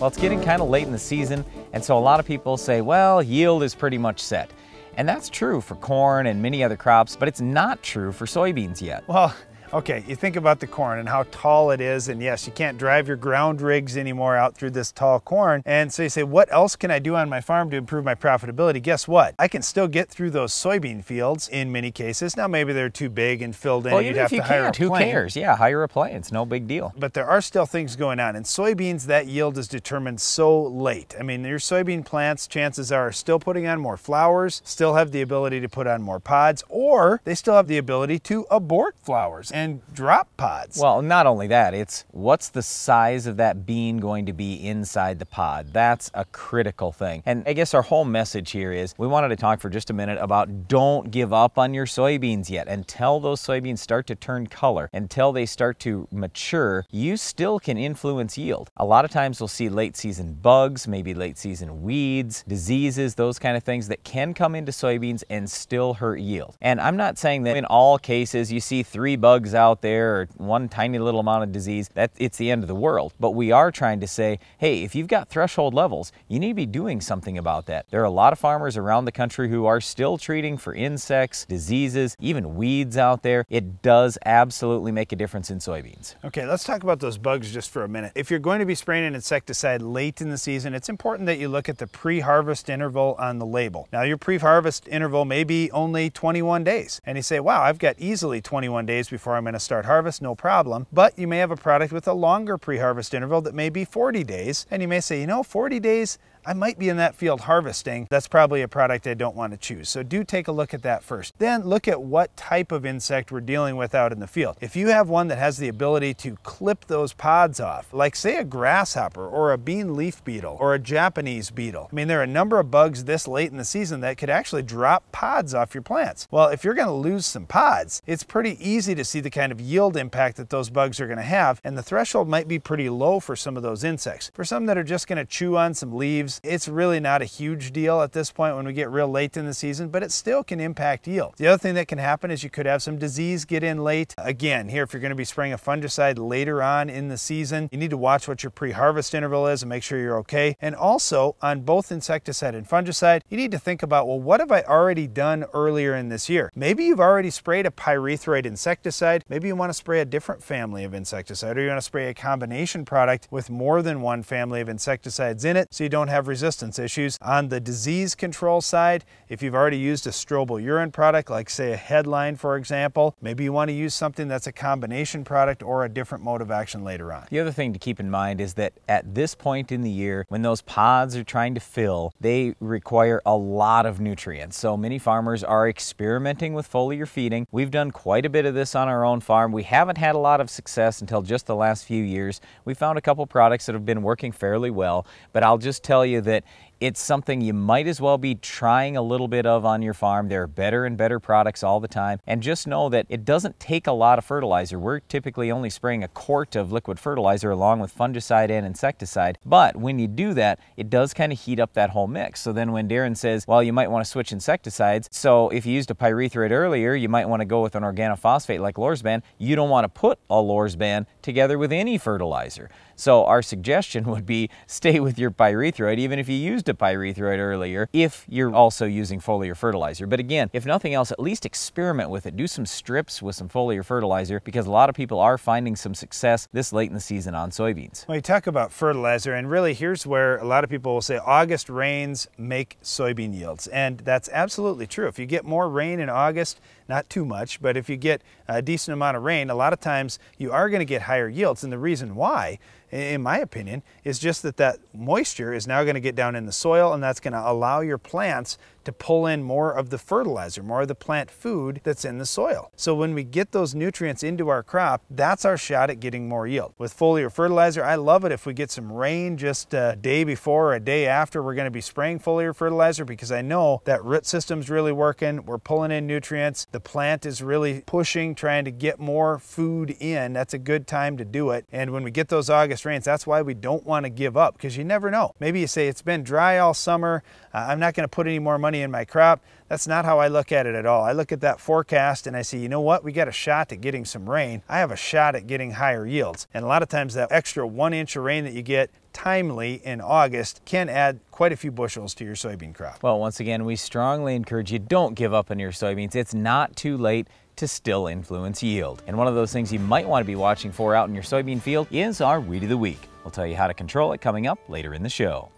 Well, it's getting kind of late in the season, and so a lot of people say, well, yield is pretty much set. And that's true for corn and many other crops, but it's not true for soybeans yet. Well, okay, you think about the corn and how tall it is, and yes, you can't drive your ground rigs anymore out through this tall corn. And so you say, what else can I do on my farm to improve my profitability? Guess what? I can still get through those soybean fields in many cases. Now, maybe they're too big and filled in. Well, You'd even have if you to hire a can't, who plane. cares? Yeah, hire a plane. It's no big deal. But there are still things going on. In soybeans, that yield is determined so late. I mean, your soybean plants, chances are still putting on more flowers, still have the ability to put on more pods, or they still have the ability to abort flowers and drop pods. Well, not only that, it's what's the size of that bean going to be inside the pod. That's a critical thing. And I guess our whole message here is we wanted to talk for just a minute about don't give up on your soybeans yet. Until those soybeans start to turn color, until they start to mature, you still can influence yield. A lot of times we'll see late season bugs, maybe late season weeds, diseases, those kind of things that can come into soybeans and still hurt yield. And I'm not saying that in all cases you see 3 bugs out there or one tiny little amount of disease, that it's the end of the world. But we are trying to say, hey, if you've got threshold levels, you need to be doing something about that. There are a lot of farmers around the country who are still treating for insects, diseases, even weeds out there. It does absolutely make a difference in soybeans. Okay, let's talk about those bugs just for a minute. If you're going to be spraying an insecticide late in the season, it's important that you look at the pre-harvest interval on the label. Now, your pre-harvest interval may be only 21 days. And you say, wow, I've got easily 21 days before I'm going to start harvest. No problem. But you may have a product with a longer pre-harvest interval that may be 40 days. And you may say, you know, 40 days, I might be in that field harvesting. That's probably a product I don't want to choose. So do take a look at that first. Then look at what type of insect we're dealing with out in the field. If you have one that has the ability to clip those pods off, like say a grasshopper or a bean leaf beetle or a Japanese beetle. I mean, there are a number of bugs this late in the season that could actually drop pods off your plants. Well, if you're going to lose some pods, it's pretty easy to see the kind of yield impact that those bugs are going to have. And the threshold might be pretty low for some of those insects. For some that are just going to chew on some leaves, it's really not a huge deal at this point when we get real late in the season, but it still can impact yield. The other thing that can happen is you could have some disease get in late. Again, here, if you're going to be spraying a fungicide later on in the season, you need to watch what your pre-harvest interval is and make sure you're okay. And also, on both insecticide and fungicide, you need to think about, well, what have I already done earlier in this year? Maybe you've already sprayed a pyrethroid insecticide. Maybe you want to spray a different family of insecticide, or you want to spray a combination product with more than one family of insecticides in it so you don't have resistance issues. On the disease control side, if you've already used a strobilurin product, like say a headline, for example, maybe you want to use something that's a combination product or a different mode of action later on. The other thing to keep in mind is that at this point in the year, when those pods are trying to fill, they require a lot of nutrients. So many farmers are experimenting with foliar feeding. We've done quite a bit of this on our own farm. We haven't had a lot of success until just the last few years. We found a couple products that have been working fairly well, but I'll just tell you that it's something you might as well be trying a little bit of on your farm. There are better and better products all the time. And just know that it doesn't take a lot of fertilizer. We're typically only spraying a quart of liquid fertilizer along with fungicide and insecticide. But when you do that, it does kind of heat up that whole mix. So then when Darren says, well, you might want to switch insecticides. So if you used a pyrethroid earlier, you might want to go with an organophosphate like Lorsban. You don't want to put a Lorsban together with any fertilizer. So our suggestion would be stay with your pyrethroid, even if you used a pyrethroid earlier, if you're also using foliar fertilizer. But again, if nothing else, at least experiment with it. Do some strips with some foliar fertilizer, because a lot of people are finding some success this late in the season on soybeans. Well, you talk about fertilizer, and really here's where a lot of people will say August rains make soybean yields. And that's absolutely true. If you get more rain in August, not too much, but if you get a decent amount of rain, a lot of times you are going to get higher yields. And the reason why, in my opinion, is just that moisture is now going to get down in the soil, and that's going to allow your plants to pull in more of the fertilizer, more of the plant food that's in the soil. So when we get those nutrients into our crop, that's our shot at getting more yield. With foliar fertilizer, I love it if we get some rain just a day before or a day after we're going to be spraying foliar fertilizer, because I know that root system's really working, we're pulling in nutrients, the plant is really pushing, trying to get more food in. That's a good time to do it. And when we get those August fast rains. That's why we don't want to give up, because you never know. Maybe you say, it's been dry all summer, I'm not going to put any more money in my crop. That's not how I look at it at all. I look at that forecast and I say, you know what, we got a shot at getting some rain. I have a shot at getting higher yields. And a lot of times that extra 1 inch of rain that you get timely in August can add quite a few bushels to your soybean crop. Well, once again, we strongly encourage you, don't give up on your soybeans. It's not too late to still influence yield. And one of those things you might want to be watching for out in your soybean field is our Weed of the Week. We'll tell you how to control it coming up later in the show.